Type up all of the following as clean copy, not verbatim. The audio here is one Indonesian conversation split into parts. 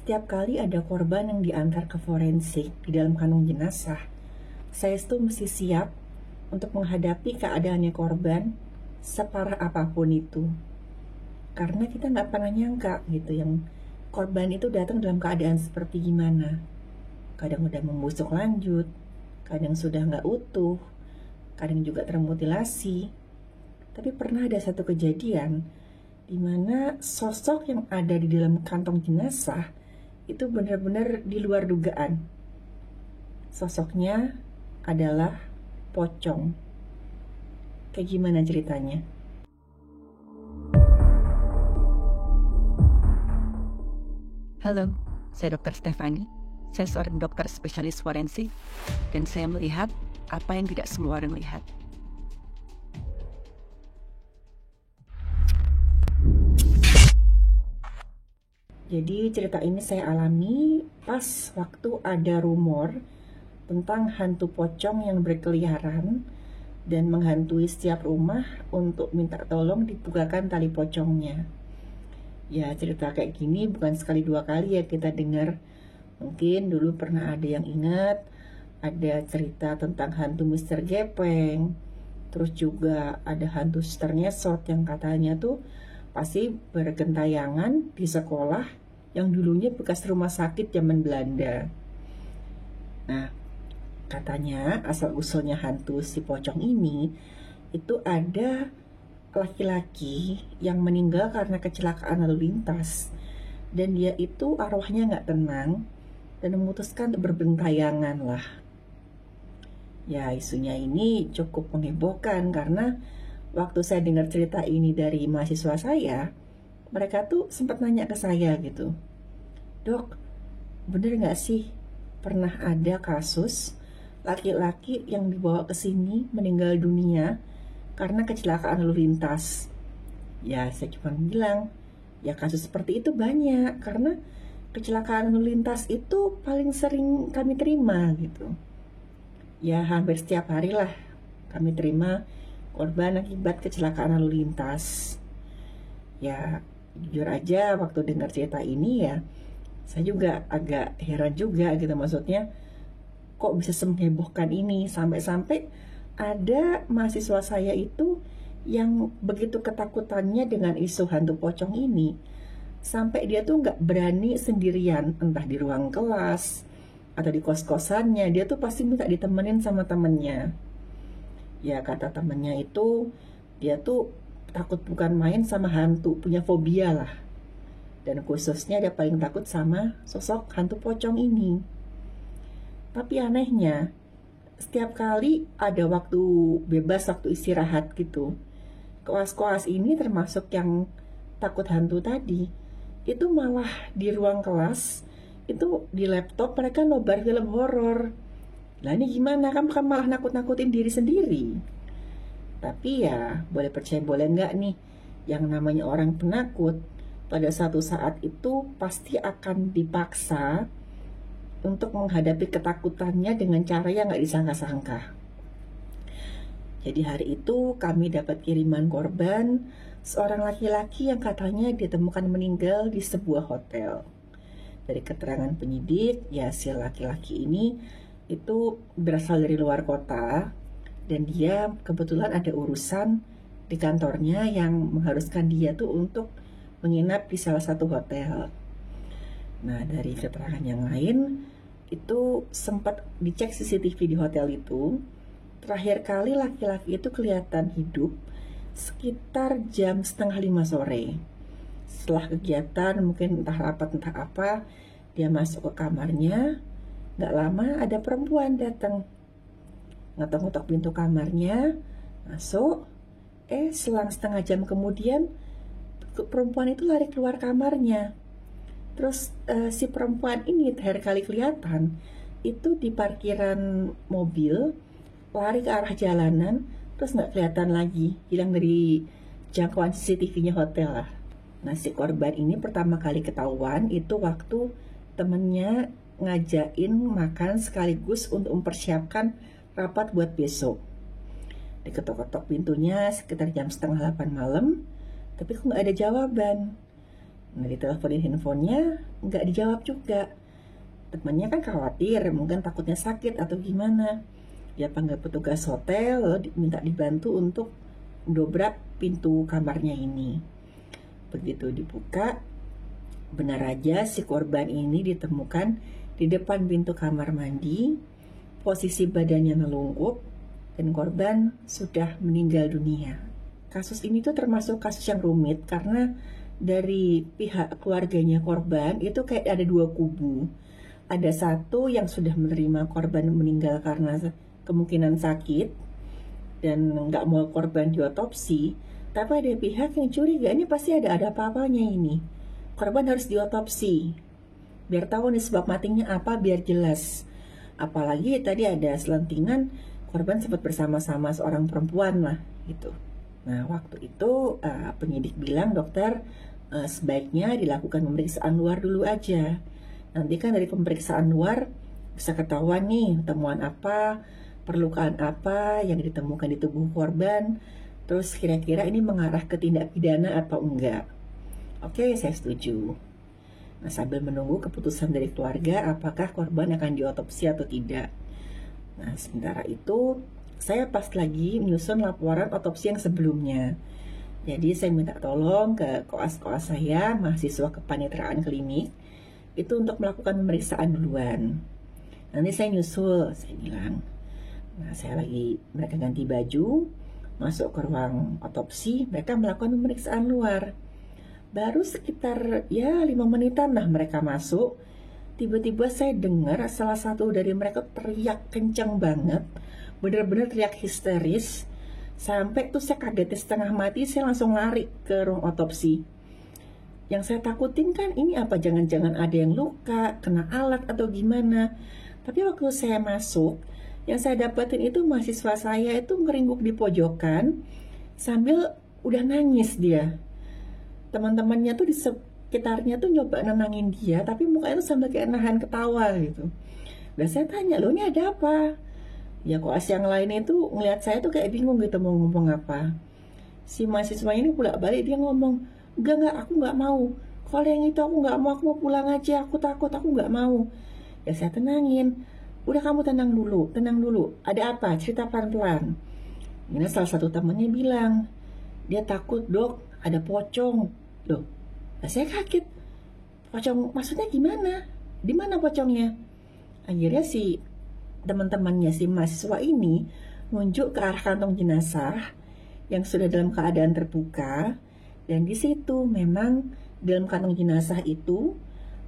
Setiap kali ada korban yang diantar ke forensik di dalam kantong jenazah, saya itu mesti siap untuk menghadapi keadaannya korban separah apapun itu. Karena kita nggak pernah nyangka gitu yang korban itu datang dalam keadaan seperti gimana. Kadang udah membusuk lanjut, kadang sudah nggak utuh, kadang juga termutilasi. Tapi pernah ada satu kejadian di mana sosok yang ada di dalam kantong jenazah itu benar-benar di luar dugaan. Sosoknya adalah pocong. Kayak gimana ceritanya? Halo, saya Dr. Stefani. Saya seorang dokter spesialis forensik dan saya melihat apa yang tidak semua orang lihat. Jadi cerita ini saya alami pas waktu ada rumor tentang hantu pocong yang berkeliaran dan menghantui setiap rumah untuk minta tolong dibukakan tali pocongnya. Ya cerita kayak gini bukan sekali dua kali ya kita dengar. Mungkin dulu pernah ada yang ingat ada cerita tentang hantu Mr. Gepeng. Terus juga ada hantu Suster Nyesot yang katanya tuh pasti bergentayangan di sekolah yang dulunya bekas rumah sakit zaman Belanda. Nah, katanya asal-usulnya hantu si pocong ini itu ada laki-laki yang meninggal karena kecelakaan lalu lintas. Dan dia itu arwahnya nggak tenang dan memutuskan untuk berbentayangan lah. Ya, isunya ini cukup menghebohkan karena waktu saya dengar cerita ini dari mahasiswa saya, mereka tuh sempat nanya ke saya gitu, "Dok, bener nggak sih pernah ada kasus laki-laki yang dibawa ke sini meninggal dunia karena kecelakaan lalu lintas?" Ya, saya cuma bilang, ya kasus seperti itu banyak karena kecelakaan lalu lintas itu paling sering kami terima gitu. Ya hampir setiap hari lah kami terima korban akibat kecelakaan lalu lintas. Ya jujur aja waktu dengar cerita ini ya saya juga agak heran juga gitu, maksudnya kok bisa semehebohkan ini sampai-sampai ada mahasiswa saya itu yang begitu ketakutannya dengan isu hantu pocong ini sampai dia tuh nggak berani sendirian entah di ruang kelas atau di kos-kosannya, dia tuh pasti minta ditemenin sama temennya. Ya kata temennya itu dia tuh takut bukan main sama hantu, punya fobia lah. Dan khususnya dia paling takut sama sosok hantu pocong ini. Tapi anehnya, setiap kali ada waktu bebas, waktu istirahat gitu, koas-koas ini termasuk yang takut hantu tadi, itu malah di ruang kelas, itu di laptop mereka nobar film horor. Lah ini gimana, kan malah nakut-nakutin diri sendiri. Tapi ya boleh percaya boleh enggak nih, yang namanya orang penakut pada satu saat itu pasti akan dipaksa untuk menghadapi ketakutannya dengan cara yang nggak disangka-sangka. Jadi hari itu kami dapat kiriman korban seorang laki-laki yang katanya ditemukan meninggal di sebuah hotel. Dari keterangan penyidik, ya si laki-laki ini itu berasal dari luar kota dan dia kebetulan ada urusan di kantornya yang mengharuskan dia tuh untuk menginap di salah satu hotel. Nah, dari keterangan yang lain itu sempat dicek CCTV di hotel itu. Terakhir kali laki-laki itu kelihatan hidup sekitar jam 4:30 sore. Setelah kegiatan mungkin entah rapat entah apa, dia masuk ke kamarnya. Gak lama ada perempuan datang, ngetok-ngetok pintu kamarnya, masuk. Selang setengah jam kemudian perempuan itu lari keluar kamarnya. Terus si perempuan ini terakhir kali kelihatan itu di parkiran mobil, lari ke arah jalanan, terus nggak kelihatan lagi, hilang dari jangkauan CCTV-nya hotel lah. Nah si korban ini pertama kali ketahuan itu waktu temennya ngajain makan sekaligus untuk mempersiapkan rapat buat besok. Diketok-ketok pintunya sekitar jam 7:30 malam, tapi kok nggak ada jawaban. Nah, diteleponin handphonenya, nggak dijawab juga. Temannya kan khawatir, mungkin takutnya sakit atau gimana. Dia panggil petugas hotel, lalu minta dibantu untuk dobrak pintu kamarnya ini. Begitu dibuka, benar aja si korban ini ditemukan di depan pintu kamar mandi, posisi badannya melungkup, dan korban sudah meninggal dunia. Kasus ini tuh termasuk kasus yang rumit karena dari pihak keluarganya korban itu kayak ada dua kubu. Ada satu yang sudah menerima korban meninggal karena kemungkinan sakit dan nggak mau korban diotopsi, tapi ada pihak yang curiga ini pasti ada apa-apanya ini. Korban harus diotopsi, biar tahu nih sebab matinya apa, biar jelas. Apalagi tadi ada selentingan korban sempat bersama-sama seorang perempuan lah gitu. Nah, waktu itu penyidik bilang, dokter sebaiknya dilakukan pemeriksaan luar dulu aja. Nanti kan dari pemeriksaan luar bisa ketahuan nih temuan apa, perlukaan apa yang ditemukan di tubuh korban, terus kira-kira ini mengarah ke tindak pidana atau enggak. Oke, saya setuju. Nah, sambil menunggu keputusan dari keluarga apakah korban akan diotopsi atau tidak. Nah, sementara itu saya pas lagi menyusun laporan otopsi yang sebelumnya. Jadi saya minta tolong ke koas-koas saya, mahasiswa kepaniteraan klinik, itu untuk melakukan pemeriksaan duluan. Nanti saya nyusul, saya bilang. Nah, mereka ganti baju, masuk ke ruang otopsi, mereka melakukan pemeriksaan luar. Baru sekitar 5 menitan lah mereka masuk. Tiba-tiba saya dengar salah satu dari mereka teriak kencang banget, bener-bener teriak histeris. Sampai tuh saya kaget setengah mati, saya langsung lari ke ruang otopsi. Yang saya takutin kan ini apa, jangan-jangan ada yang luka, kena alat atau gimana. Tapi waktu saya masuk, yang saya dapetin itu mahasiswa saya itu ngeringkuk di pojokan sambil udah nangis dia. Teman-temannya tuh di sekitarnya tuh nyoba nenangin dia, tapi mukanya tuh sambil kayak nahan ketawa gitu. Dan saya tanya, loh ini ada apa? Ya koas yang lain itu ngeliat saya tuh kayak bingung gitu mau ngomong apa. Si mahasiswa ini pulak balik, dia ngomong, enggak, aku nggak mau. Kalau yang itu aku nggak mau, aku mau pulang aja, aku takut, aku nggak mau. Ya saya tenangin, udah kamu tenang dulu, ada apa, cerita pelan-pelan. Ini salah satu temannya bilang, dia takut dok, ada pocong. Loh, nah saya kaget, pocong maksudnya gimana? Di mana pocongnya? Akhirnya si teman-temannya si mahasiswa ini nunjuk ke arah kantong jenazah yang sudah dalam keadaan terbuka, dan di situ memang dalam kantong jenazah itu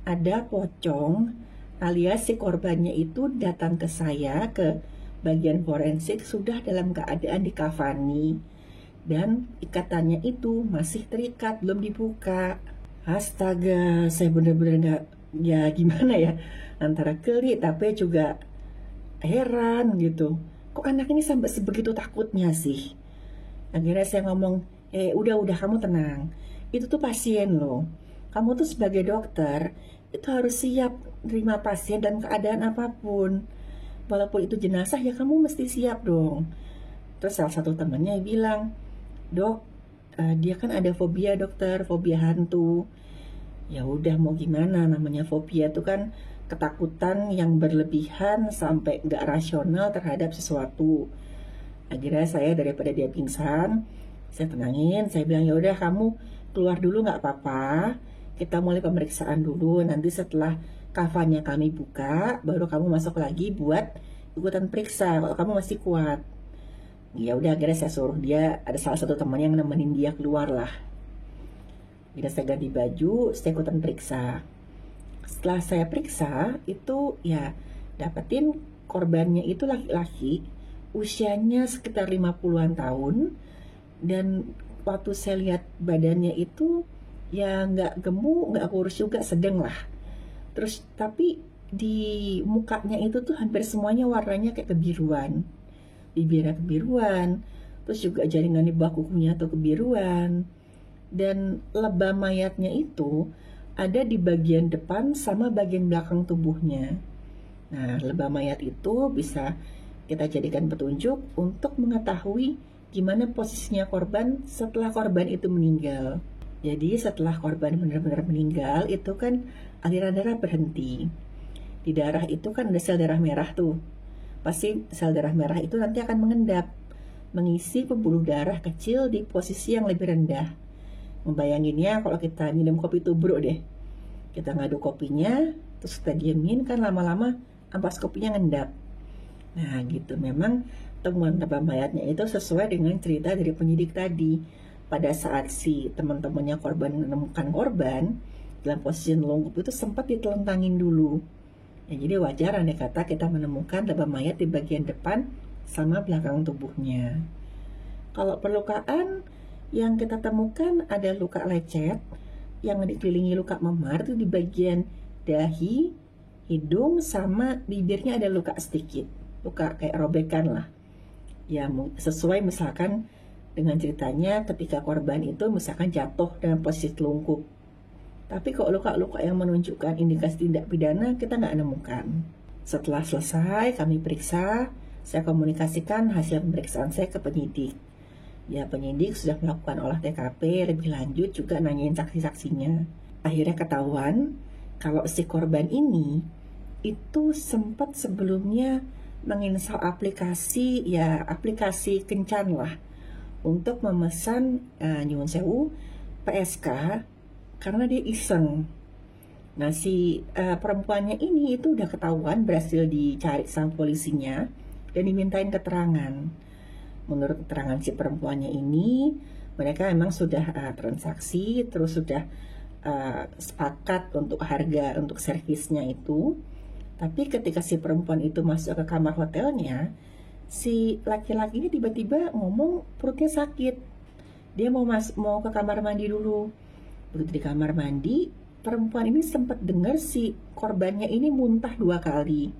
ada pocong, alias si korbannya itu datang ke saya ke bagian forensik sudah dalam keadaan dikafani dan ikatannya itu masih terikat, belum dibuka. Astaga, saya bener-bener gak, ya gimana ya, antara geli tapi juga heran gitu. Kok anak ini sampai sebegitu takutnya sih? Akhirnya saya ngomong, udah kamu tenang. Itu tuh pasien loh. Kamu tuh sebagai dokter, itu harus siap terima pasien dan keadaan apapun. Walaupun itu jenazah ya kamu mesti siap dong. Terus salah satu temannya bilang, dok, dia kan ada fobia dokter, fobia hantu. Ya udah mau gimana, namanya fobia itu kan ketakutan yang berlebihan sampai nggak rasional terhadap sesuatu. Akhirnya saya daripada dia pingsan, saya tenangin, saya bilang ya udah kamu keluar dulu nggak apa-apa, kita mulai pemeriksaan dulu, nanti setelah kafannya kami buka, baru kamu masuk lagi buat ikutan periksa kalau kamu masih kuat. Ya udah akhirnya saya suruh dia, ada salah satu teman yang nemenin dia keluar lah. Jadi saya ganti baju, saya ikutan periksa. Setelah saya periksa itu ya dapetin korbannya itu laki-laki, usianya sekitar 50-an tahun, dan waktu saya lihat badannya itu ya nggak gemuk, nggak kurus juga, sedang lah. Terus tapi di mukanya itu tuh hampir semuanya warnanya kayak kebiruan, bibirnya kebiruan, terus juga jaringan di bawah kukunya tuh kebiruan, dan lebam mayatnya itu ada di bagian depan sama bagian belakang tubuhnya. Nah, lebam mayat itu bisa kita jadikan petunjuk untuk mengetahui gimana posisinya korban setelah korban itu meninggal. Jadi setelah korban benar-benar meninggal, itu kan aliran darah berhenti. Di darah itu kan ada sel darah merah tuh. Pasti sel darah merah itu nanti akan mengendap, mengisi pembuluh darah kecil di posisi yang lebih rendah. Membayanginnya kalau kita minum kopi tubruk deh. Kita ngaduk kopinya, terus kita diemin, kan lama-lama ampas kopinya ngendap. Nah gitu, memang temuan lebam mayatnya itu sesuai dengan cerita dari penyidik tadi. Pada saat si teman-temannya korban menemukan korban dalam posisi nelungkup itu sempat ditelentangin dulu. Ya, jadi wajar andai kata kita menemukan lebam mayat di bagian depan sama belakang tubuhnya. Kalau perlukaan yang kita temukan ada luka lecet yang dikelilingi luka memar itu di bagian dahi, hidung, sama bibirnya ada luka sedikit, luka kayak robekan lah. Ya sesuai misalkan dengan ceritanya ketika korban itu misalkan jatuh dalam posisi telungkup. Tapi kok luka-luka yang menunjukkan indikasi tindak pidana kita nggak nemukan. Setelah selesai kami periksa, saya komunikasikan hasil pemeriksaan saya ke penyidik. Ya penyidik sudah melakukan olah TKP lebih lanjut, juga nanyain saksi-saksinya. Akhirnya ketahuan kalau si korban ini itu sempat sebelumnya menginstal aplikasi Kencan lah untuk memesan nyuwun sewu PSK karena dia iseng. Nah si perempuannya ini itu udah ketahuan, berhasil dicari sama polisinya dan dimintain keterangan. Menurut keterangan si perempuannya ini, mereka memang sudah transaksi, terus sudah sepakat untuk harga untuk servisnya itu. Tapi ketika si perempuan itu masuk ke kamar hotelnya, si laki-laki ini tiba-tiba ngomong perutnya sakit. Dia mau ke kamar mandi dulu. Begitu di kamar mandi, perempuan ini sempat dengar si korbannya ini muntah 2 kali.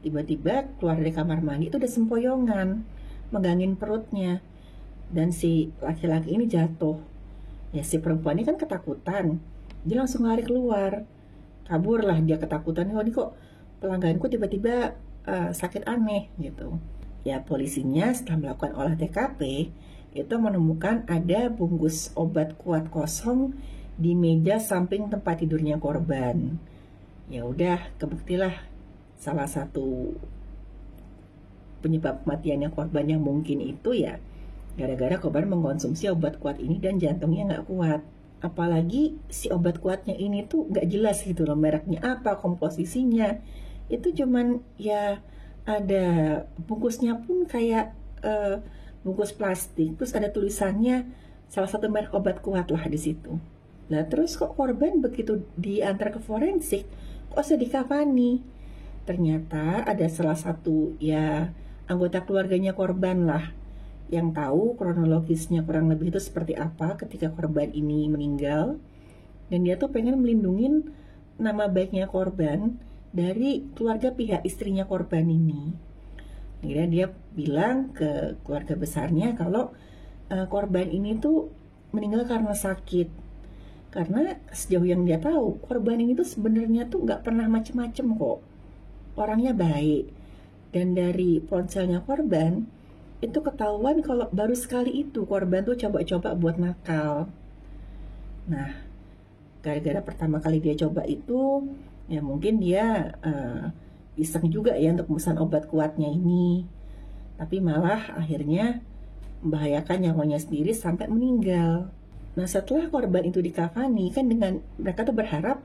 Tiba-tiba keluar dari kamar mandi itu udah sempoyongan, megangin perutnya. Dan si laki-laki ini jatuh. Ya si perempuan ini kan ketakutan. Dia langsung lari keluar. Kaburlah dia ketakutan. Oh ini kok pelangganku tiba-tiba sakit aneh gitu. Ya polisinya setelah melakukan olah TKP itu menemukan ada bungkus obat kuat kosong di meja samping tempat tidurnya korban. Ya udah kebuktilah salah satu penyebab kematiannya korban yang mungkin itu ya gara-gara korban mengkonsumsi obat kuat ini dan jantungnya nggak kuat. Apalagi si obat kuatnya ini tuh nggak jelas gitu loh mereknya apa, komposisinya. Itu cuman ya ada bungkusnya pun kayak bungkus plastik, terus ada tulisannya salah satu merek obat kuat lah di situ. Nah terus kok korban begitu diantar ke forensik kok bisa dikafani? Ternyata ada salah satu ya anggota keluarganya korban lah yang tahu kronologisnya kurang lebih itu seperti apa ketika korban ini meninggal, dan dia tuh pengen melindungin nama baiknya korban dari keluarga pihak istrinya korban ini. Akhirnya dia bilang ke keluarga besarnya kalau korban ini tuh meninggal karena sakit. Karena sejauh yang dia tahu, korban ini tuh sebenarnya tuh nggak pernah macem-macem kok. Orangnya baik. Dan dari ponselnya korban, itu ketahuan kalau baru sekali itu korban tuh coba-coba buat nakal. Nah, gara-gara pertama kali dia coba itu, ya mungkin dia iseng juga ya untuk memesan obat kuatnya ini. Tapi malah akhirnya membahayakan nyawanya sendiri sampai meninggal. Nah setelah korban itu dikafani, kan dengan mereka tuh berharap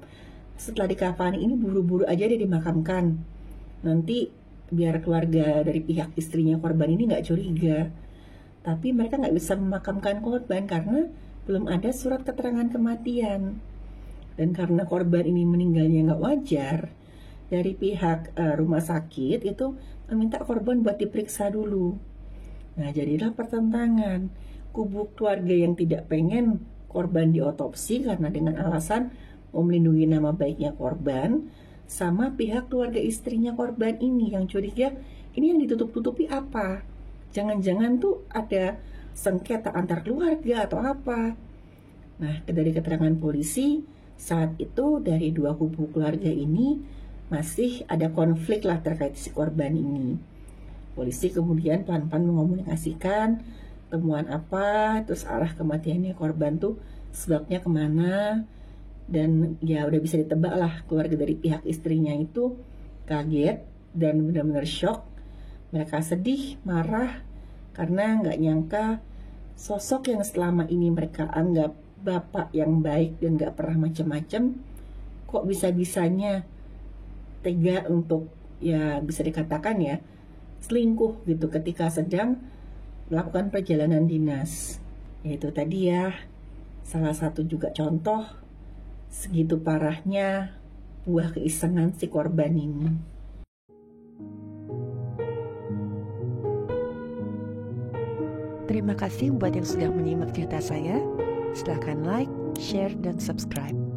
setelah dikafani ini buru-buru aja dia dimakamkan. Nanti biar keluarga dari pihak istrinya korban ini nggak curiga. Tapi mereka nggak bisa memakamkan korban karena belum ada surat keterangan kematian. Dan karena korban ini meninggalnya nggak wajar, dari pihak rumah sakit itu meminta korban buat diperiksa dulu. Nah jadilah pertentangan. Kubu keluarga yang tidak pengen korban diotopsi karena dengan alasan mau melindungi nama baiknya korban, sama pihak keluarga istrinya korban ini yang curiga ini yang ditutup-tutupi apa? Jangan-jangan tuh ada sengketa antar keluarga atau apa? Nah dari keterangan polisi saat itu dari dua kubu keluarga ini masih ada konflik lah terkait si korban ini. Polisi kemudian pelan-pelan mengomunikasikan temuan apa, terus arah kematiannya korban tuh sebabnya kemana. Dan ya udah bisa ditebak lah, keluarga dari pihak istrinya itu kaget dan benar-benar shock. Mereka sedih, marah, karena nggak nyangka sosok yang selama ini mereka anggap bapak yang baik dan nggak pernah macam-macam, kok bisa-bisanya tega untuk, ya bisa dikatakan ya, selingkuh gitu ketika sedang melakukan perjalanan dinas. Yaitu tadi ya, salah satu juga contoh segitu parahnya buah keisengan si korban ini. Terima kasih buat yang sudah menyimak cerita saya. Silahkan like, share, dan subscribe.